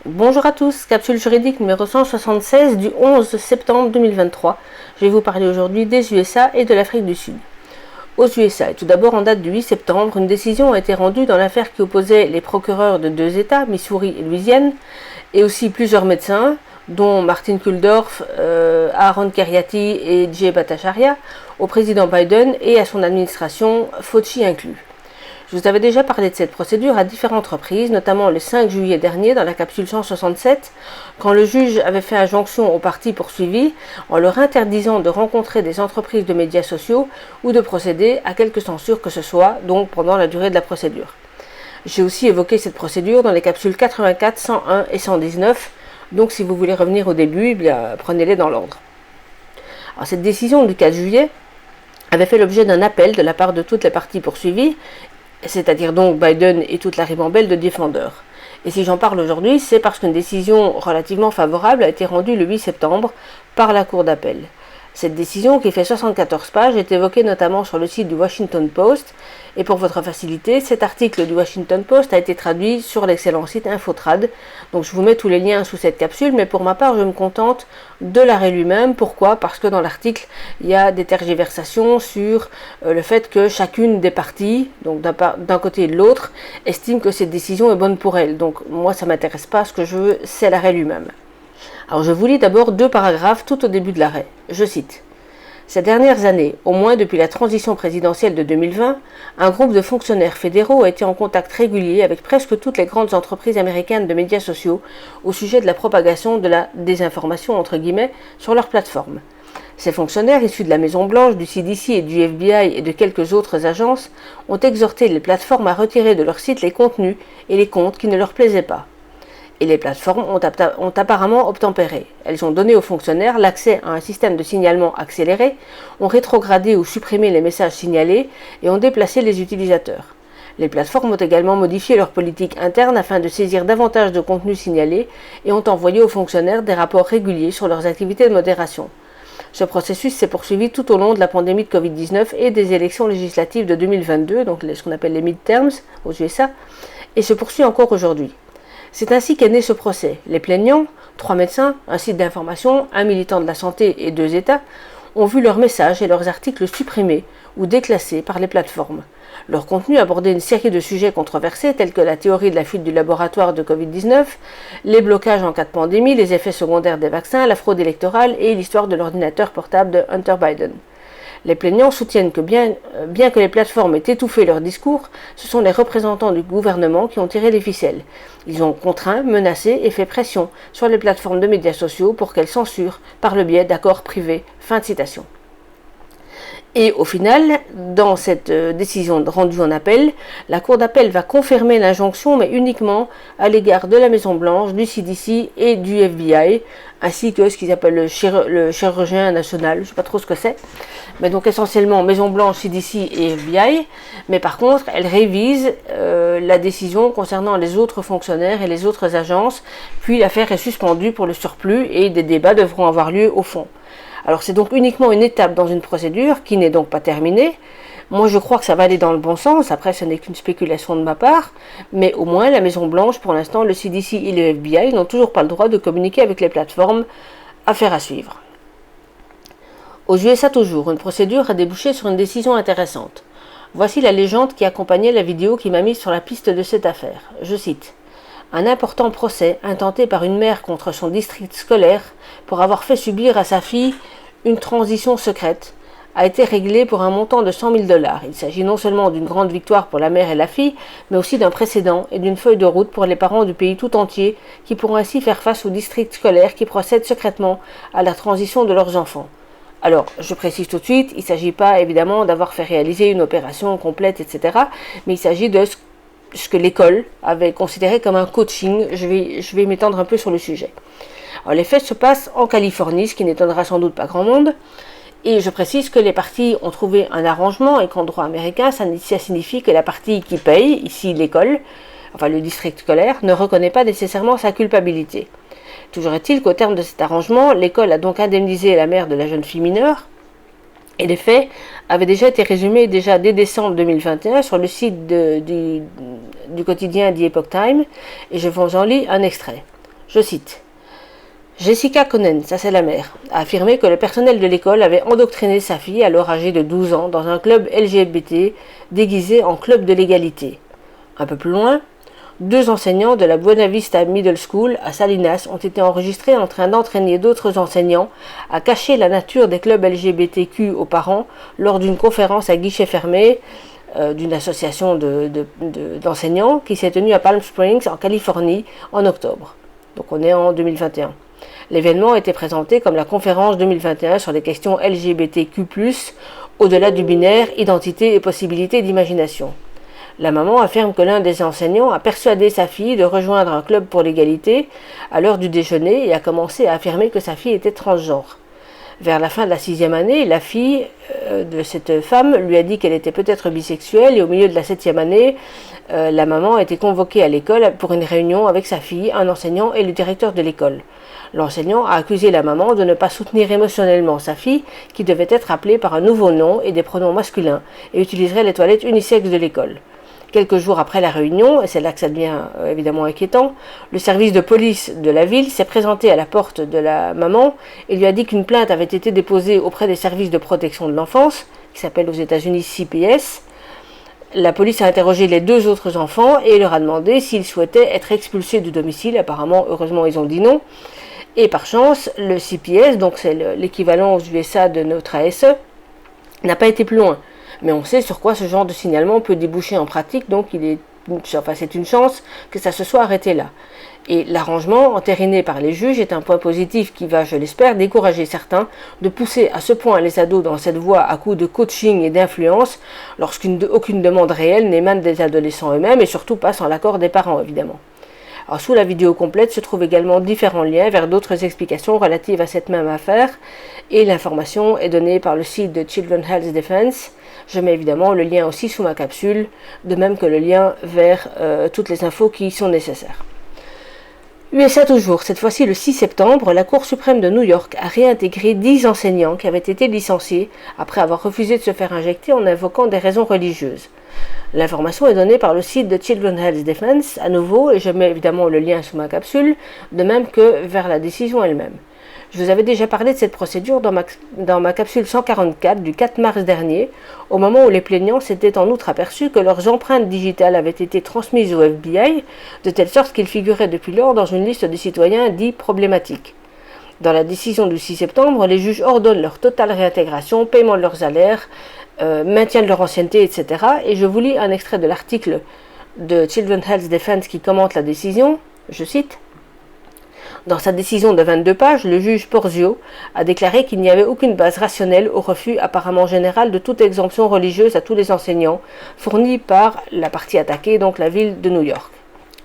Bonjour à tous, capsule juridique numéro 176 du 11 septembre 2023. Je vais vous parler aujourd'hui des USA et de l'Afrique du Sud. Aux USA, et tout d'abord en date du 8 septembre, une décision a été rendue dans l'affaire qui opposait les procureurs de deux États, Missouri et Louisiane, et aussi plusieurs médecins, dont Martin Kulldorff, Aaron Kheriaty et Jay Bhattacharya, au président Biden et à son administration, Fauci inclus. Je vous avais déjà parlé de cette procédure à différentes reprises, notamment le 5 juillet dernier dans la capsule 167, quand le juge avait fait injonction aux parties poursuivies en leur interdisant de rencontrer des entreprises de médias sociaux ou de procéder à quelque censure que ce soit, donc pendant la durée de la procédure. J'ai aussi évoqué cette procédure dans les capsules 84, 101 et 119, donc si vous voulez revenir au début, eh bien, prenez-les dans l'ordre. Alors, cette décision du 4 juillet avait fait l'objet d'un appel de la part de toutes les parties poursuivies, c'est-à-dire donc Biden et toute la ribambelle de défendeurs. Et si j'en parle aujourd'hui, c'est parce qu'une décision relativement favorable a été rendue le 8 septembre par la Cour d'appel. Cette décision, qui fait 74 pages, est évoquée notamment sur le site du Washington Post, et pour votre facilité, cet article du Washington Post a été traduit sur l'excellent site Infotrad, donc je vous mets tous les liens sous cette capsule, mais pour ma part, je me contente de l'arrêt lui-même. Pourquoi ? Parce que dans l'article, il y a des tergiversations sur le fait que chacune des parties, donc d'un côté et de l'autre, estime que cette décision est bonne pour elle. Donc moi, ça ne m'intéresse pas, ce que je veux, c'est l'arrêt lui-même. Alors je vous lis d'abord deux paragraphes tout au début de l'arrêt. Je cite. Ces dernières années, au moins depuis la transition présidentielle de 2020, un groupe de fonctionnaires fédéraux a été en contact régulier avec presque toutes les grandes entreprises américaines de médias sociaux au sujet de la propagation de la désinformation entre guillemets sur leurs plateformes. Ces fonctionnaires issus de la Maison-Blanche, du CDC et du FBI et de quelques autres agences ont exhorté les plateformes à retirer de leur site les contenus et les comptes qui ne leur plaisaient pas. Et les plateformes ont apparemment obtempéré. Elles ont donné aux fonctionnaires l'accès à un système de signalement accéléré, ont rétrogradé ou supprimé les messages signalés et ont déplacé les utilisateurs. Les plateformes ont également modifié leur politique interne afin de saisir davantage de contenus signalés et ont envoyé aux fonctionnaires des rapports réguliers sur leurs activités de modération. Ce processus s'est poursuivi tout au long de la pandémie de Covid-19 et des élections législatives de 2022, donc ce qu'on appelle les midterms aux USA, et se poursuit encore aujourd'hui. C'est ainsi qu'est né ce procès. Les plaignants, 3 médecins, un site d'information, un militant de la santé et 2 États, ont vu leurs messages et leurs articles supprimés ou déclassés par les plateformes. Leur contenu abordait une série de sujets controversés tels que la théorie de la fuite du laboratoire de Covid-19, les blocages en cas de pandémie, les effets secondaires des vaccins, la fraude électorale et l'histoire de l'ordinateur portable de Hunter Biden. Les plaignants soutiennent que bien que les plateformes aient étouffé leur discours, ce sont les représentants du gouvernement qui ont tiré les ficelles. Ils ont contraint, menacé et fait pression sur les plateformes de médias sociaux pour qu'elles censurent par le biais d'accords privés. Fin de citation. Et au final, dans cette décision rendue en appel, la Cour d'appel va confirmer l'injonction, mais uniquement à l'égard de la Maison-Blanche, du CDC et du FBI, ainsi que ce qu'ils appellent le chirurgien national, je ne sais pas trop ce que c'est, mais donc essentiellement Maison-Blanche, CDC et FBI, mais par contre, elle révise la décision concernant les autres fonctionnaires et les autres agences, puis l'affaire est suspendue pour le surplus et des débats devront avoir lieu au fond. Alors c'est donc uniquement une étape dans une procédure qui n'est donc pas terminée. Moi je crois que ça va aller dans le bon sens, après ce n'est qu'une spéculation de ma part, mais au moins la Maison-Blanche, pour l'instant le CDC et le FBI n'ont toujours pas le droit de communiquer avec les plateformes. Affaire à suivre. Aux USA toujours, une procédure a débouché sur une décision intéressante. Voici la légende qui accompagnait la vidéo qui m'a mise sur la piste de cette affaire. Je cite. Un important procès intenté par une mère contre son district scolaire pour avoir fait subir à sa fille une transition secrète a été réglé pour un montant de 100 000 $. Il s'agit non seulement d'une grande victoire pour la mère et la fille, mais aussi d'un précédent et d'une feuille de route pour les parents du pays tout entier qui pourront ainsi faire face au district scolaire qui procède secrètement à la transition de leurs enfants. Alors, je précise tout de suite, il ne s'agit pas évidemment d'avoir fait réaliser une opération complète, etc., mais il s'agit de ce que l'école avait considéré comme un coaching. Je vais m'étendre un peu sur le sujet. Alors, les faits se passent en Californie, ce qui n'étonnera sans doute pas grand monde. Et je précise que les parties ont trouvé un arrangement et qu'en droit américain, ça signifie que la partie qui paye, ici l'école, enfin le district scolaire, ne reconnaît pas nécessairement sa culpabilité. Toujours est-il qu'au terme de cet arrangement, l'école a donc indemnisé la mère de la jeune fille mineure. Et les faits avaient déjà été résumés dès décembre 2021 sur le site du quotidien The Epoch Times, et je vous en lis un extrait. Je cite. Jessica Conen, ça c'est la mère, a affirmé que le personnel de l'école avait endoctriné sa fille, alors âgée de 12 ans, dans un club LGBT déguisé en club de l'égalité. Un peu plus loin, 2 enseignants de la Buena Vista Middle School à Salinas ont été enregistrés en train d'entraîner d'autres enseignants à cacher la nature des clubs LGBTQ aux parents lors d'une conférence à guichet fermé d'une association d'enseignants qui s'est tenue à Palm Springs en Californie en octobre. Donc on est en 2021. L'événement était présenté comme la conférence 2021 sur les questions LGBTQ+, au-delà du binaire, identité et possibilité d'imagination. La maman affirme que l'un des enseignants a persuadé sa fille de rejoindre un club pour l'égalité à l'heure du déjeuner et a commencé à affirmer que sa fille était transgenre. Vers la fin de la 6e année, la fille de cette femme lui a dit qu'elle était peut-être bisexuelle et au milieu de la 7e année, la maman a été convoquée à l'école pour une réunion avec sa fille, un enseignant et le directeur de l'école. L'enseignant a accusé la maman de ne pas soutenir émotionnellement sa fille qui devait être appelée par un nouveau nom et des pronoms masculins et utiliserait les toilettes unisexes de l'école. Quelques jours après la réunion, et c'est là que ça devient évidemment inquiétant, le service de police de la ville s'est présenté à la porte de la maman et lui a dit qu'une plainte avait été déposée auprès des services de protection de l'enfance, qui s'appelle aux États-Unis CPS. La police a interrogé les 2 autres enfants et leur a demandé s'ils souhaitaient être expulsés du domicile. Apparemment, heureusement, ils ont dit non. Et par chance, le CPS, donc c'est l'équivalent aux USA de notre ASE, n'a pas été plus loin. Mais on sait sur quoi ce genre de signalement peut déboucher en pratique, donc c'est une chance que ça se soit arrêté là. Et l'arrangement entériné par les juges est un point positif qui va, je l'espère, décourager certains de pousser à ce point les ados dans cette voie à coups de coaching et d'influence lorsqu'aucune demande réelle n'émane des adolescents eux-mêmes et surtout pas sans l'accord des parents évidemment. Alors, sous la vidéo complète se trouvent également différents liens vers d'autres explications relatives à cette même affaire et l'information est donnée par le site de Children's Health Defense. Je mets évidemment le lien aussi sous ma capsule, de même que le lien vers toutes les infos qui sont nécessaires. USA toujours, cette fois-ci le 6 septembre, la Cour suprême de New York a réintégré 10 enseignants qui avaient été licenciés après avoir refusé de se faire injecter en invoquant des raisons religieuses. L'information est donnée par le site de Children's Health Defense, à nouveau, et je mets évidemment le lien sous ma capsule, de même que vers la décision elle-même. Je vous avais déjà parlé de cette procédure dans ma capsule 144 du 4 mars dernier, au moment où les plaignants s'étaient en outre aperçus que leurs empreintes digitales avaient été transmises au FBI, de telle sorte qu'ils figuraient depuis lors dans une liste de citoyens dits problématiques. Dans la décision du 6 septembre, les juges ordonnent leur totale réintégration, paiement de leurs salaires, maintien de leur ancienneté, etc. Et je vous lis un extrait de l'article de Children's Health Defense qui commente la décision, je cite. Dans sa décision de 22 pages, le juge Porzio a déclaré qu'il n'y avait aucune base rationnelle au refus apparemment général de toute exemption religieuse à tous les enseignants, fournie par la partie attaquée, donc la ville de New York.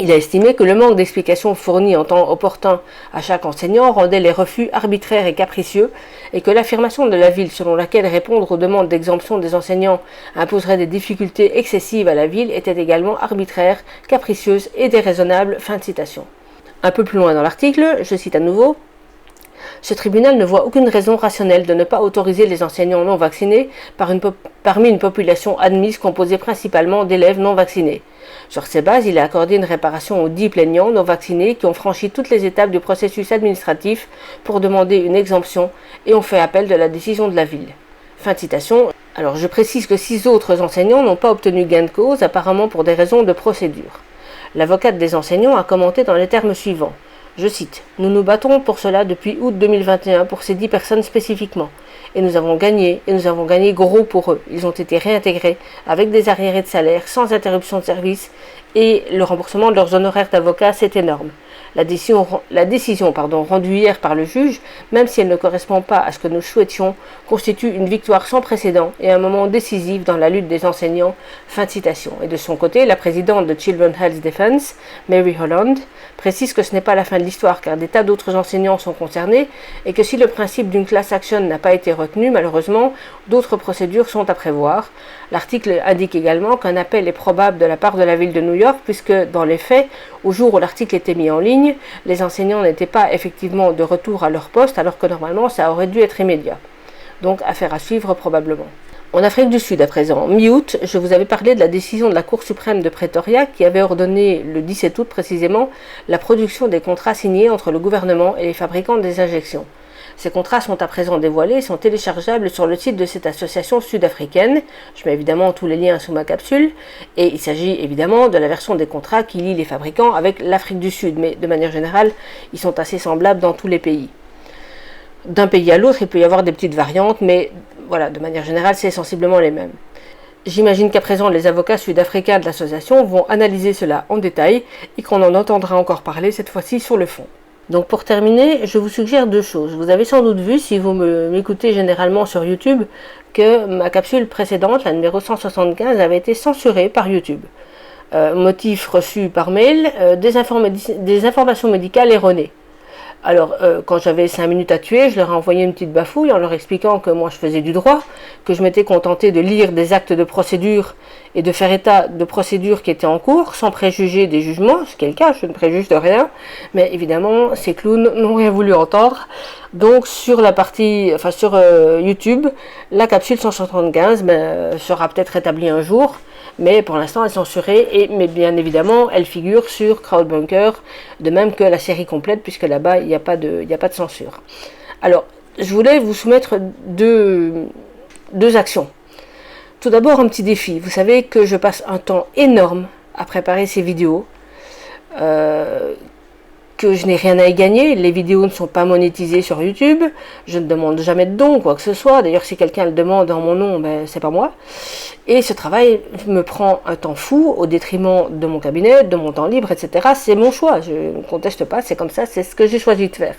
Il a estimé que le manque d'explications fournies en temps opportun à chaque enseignant rendait les refus arbitraires et capricieux, et que l'affirmation de la ville selon laquelle répondre aux demandes d'exemption des enseignants imposerait des difficultés excessives à la ville était également arbitraire, capricieuse et déraisonnable. Fin de citation. Un peu plus loin dans l'article, je cite à nouveau. Ce tribunal ne voit aucune raison rationnelle de ne pas autoriser les enseignants non vaccinés parmi une population admise composée principalement d'élèves non vaccinés. Sur ces bases, il a accordé une réparation aux 10 plaignants non vaccinés qui ont franchi toutes les étapes du processus administratif pour demander une exemption et ont fait appel de la décision de la ville. Fin de citation. Alors je précise que 6 autres enseignants n'ont pas obtenu gain de cause, apparemment pour des raisons de procédure. L'avocate des enseignants a commenté dans les termes suivants. Je cite, « Nous nous battons pour cela depuis août 2021 pour ces 10 personnes spécifiquement. Et nous avons gagné gros pour eux. Ils ont été réintégrés avec des arriérés de salaire, sans interruption de service, et le remboursement de leurs honoraires d'avocat, c'est énorme. La décision rendue hier par le juge, même si elle ne correspond pas à ce que nous souhaitions, constitue une victoire sans précédent et un moment décisif dans la lutte des enseignants. » Fin de citation. Et de son côté, la présidente de Children's Health Defense, Mary Holland, précise que ce n'est pas la fin de l'histoire car des tas d'autres enseignants sont concernés et que si le principe d'une class action n'a pas été retenu, malheureusement, d'autres procédures sont à prévoir. L'article indique également qu'un appel est probable de la part de la ville de New York puisque, dans les faits, au jour où l'article était mis en ligne, les enseignants n'étaient pas effectivement de retour à leur poste alors que normalement ça aurait dû être immédiat. Donc affaire à suivre probablement. En Afrique du Sud à présent, mi-août, je vous avais parlé de la décision de la Cour suprême de Pretoria qui avait ordonné le 17 août précisément la production des contrats signés entre le gouvernement et les fabricants des injections. Ces contrats sont à présent dévoilés et sont téléchargeables sur le site de cette association sud-africaine. Je mets évidemment tous les liens sous ma capsule. Et il s'agit évidemment de la version des contrats qui lie les fabricants avec l'Afrique du Sud. Mais de manière générale, ils sont assez semblables dans tous les pays. D'un pays à l'autre, il peut y avoir des petites variantes, mais voilà, de manière générale, c'est sensiblement les mêmes. J'imagine qu'à présent, les avocats sud-africains de l'association vont analyser cela en détail et qu'on en entendra encore parler cette fois-ci sur le fond. Donc pour terminer, je vous suggère deux choses. Vous avez sans doute vu, si vous m'écoutez généralement sur YouTube, que ma capsule précédente, la numéro 175, avait été censurée par YouTube. Motif reçu par mail, des informations médicales erronées. Alors, quand j'avais 5 minutes à tuer, je leur ai envoyé une petite bafouille en leur expliquant que moi je faisais du droit, que je m'étais contenté de lire des actes de procédure et de faire état de procédures qui étaient en cours, sans préjuger des jugements, ce qui est le cas, je ne préjuge de rien, mais évidemment, ces clowns n'ont rien voulu entendre. Donc, sur la partie, sur YouTube, la capsule 175 sera peut-être rétablie un jour, mais pour l'instant elle est censurée, mais bien évidemment elle figure sur Crowdbunker, de même que la série complète, puisque là-bas il n'y a pas de censure. Alors, je voulais vous soumettre deux actions. Tout d'abord, un petit défi. Vous savez que je passe un temps énorme à préparer ces vidéos, que je n'ai rien à y gagner. Les vidéos ne sont pas monétisées sur YouTube. Je ne demande jamais de dons, quoi que ce soit. D'ailleurs, si quelqu'un le demande en mon nom, c'est pas moi. Et ce travail me prend un temps fou au détriment de mon cabinet, de mon temps libre, etc. C'est mon choix. Je ne conteste pas. C'est comme ça. C'est ce que j'ai choisi de faire.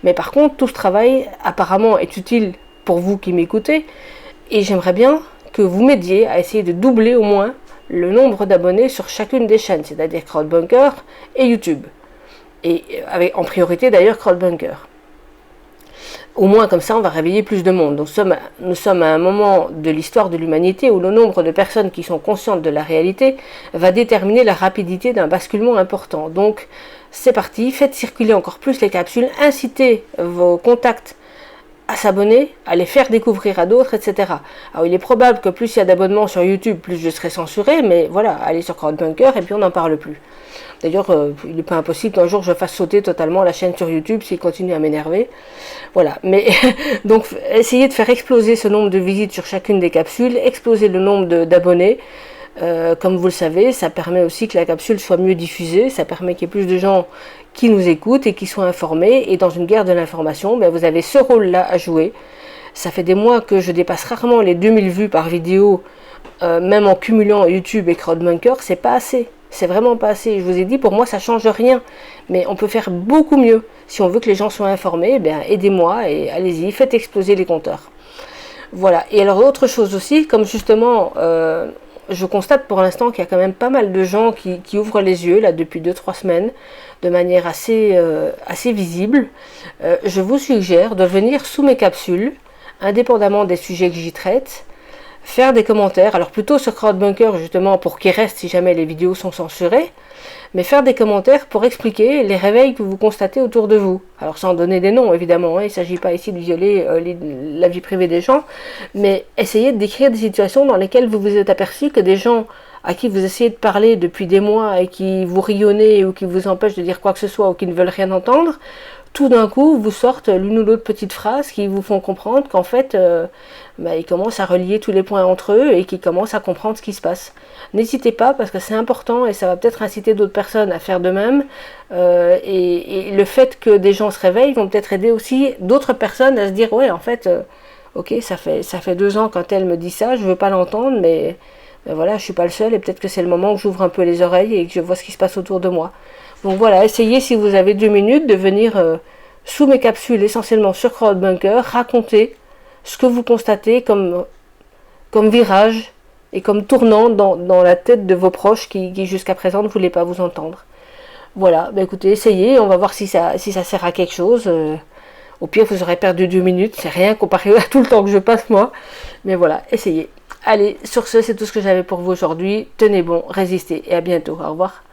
Mais par contre, tout ce travail, apparemment, est utile pour vous qui m'écoutez. Et j'aimerais bien que vous m'aidiez à essayer de doubler au moins le nombre d'abonnés sur chacune des chaînes, c'est-à-dire Crowdbunker et YouTube. Et en priorité d'ailleurs Crowdbunker. Au moins comme ça on va réveiller plus de monde. Nous sommes à un moment de l'histoire de l'humanité où le nombre de personnes qui sont conscientes de la réalité va déterminer la rapidité d'un basculement important. Donc c'est parti, faites circuler encore plus les capsules, incitez vos contacts à s'abonner, à les faire découvrir à d'autres, etc. Alors il est probable que plus il y a d'abonnements sur YouTube, plus je serai censuré, mais voilà, allez sur Crowdbunker et puis on n'en parle plus. D'ailleurs, il n'est pas impossible qu'un jour je fasse sauter totalement la chaîne sur YouTube s'il continue à m'énerver. Voilà, mais donc essayez de faire exploser ce nombre de visites sur chacune des capsules, exploser le nombre d'abonnés. Comme vous le savez, ça permet aussi que la capsule soit mieux diffusée, ça permet qu'il y ait plus de gens qui nous écoutent et qui soient informés. Et dans une guerre de l'information, vous avez ce rôle-là à jouer. Ça fait des mois que je dépasse rarement les 2000 vues par vidéo, même en cumulant YouTube et Crowdbunker, c'est pas assez. C'est vraiment pas assez. Je vous ai dit, pour moi, ça change rien. Mais on peut faire beaucoup mieux. Si on veut que les gens soient informés, aidez-moi et allez-y, faites exploser les compteurs. Voilà. Et alors, autre chose aussi, comme justement, je constate pour l'instant qu'il y a quand même pas mal de gens qui ouvrent les yeux, là, depuis 2-3 semaines, de manière assez visible. Je vous suggère de venir sous mes capsules, indépendamment des sujets que j'y traite, faire des commentaires, alors plutôt sur Crowdbunker justement pour qu'il reste si jamais les vidéos sont censurées, mais faire des commentaires pour expliquer les réveils que vous constatez autour de vous. Alors sans donner des noms évidemment, il ne s'agit pas ici de violer la vie privée des gens, mais essayez de décrire des situations dans lesquelles vous vous êtes aperçu que des gens à qui vous essayez de parler depuis des mois et qui vous rionnez ou qui vous empêchent de dire quoi que ce soit ou qui ne veulent rien entendre, tout d'un coup vous sortent l'une ou l'autre petite phrase qui vous font comprendre qu'en fait ils commencent à relier tous les points entre eux et qu'ils commencent à comprendre ce qui se passe. N'hésitez pas parce que c'est important et ça va peut-être inciter d'autres personnes à faire de même et le fait que des gens se réveillent vont peut-être aider aussi d'autres personnes à se dire ouais en fait ok ça fait 2 ans quand elle me dit ça, je veux pas l'entendre mais voilà je suis pas le seul et peut-être que c'est le moment que j'ouvre un peu les oreilles et que je vois ce qui se passe autour de moi. Donc voilà, essayez si vous avez 2 minutes de venir sous mes capsules essentiellement sur Crowdbunker, raconter ce que vous constatez comme virage et comme tournant dans la tête de vos proches qui jusqu'à présent ne voulaient pas vous entendre. Voilà, écoutez, essayez, on va voir si ça sert à quelque chose. Au pire, vous aurez perdu 2 minutes, c'est rien comparé à tout le temps que je passe moi. Mais voilà, essayez. Allez, sur ce, c'est tout ce que j'avais pour vous aujourd'hui. Tenez bon, résistez et à bientôt. Au revoir.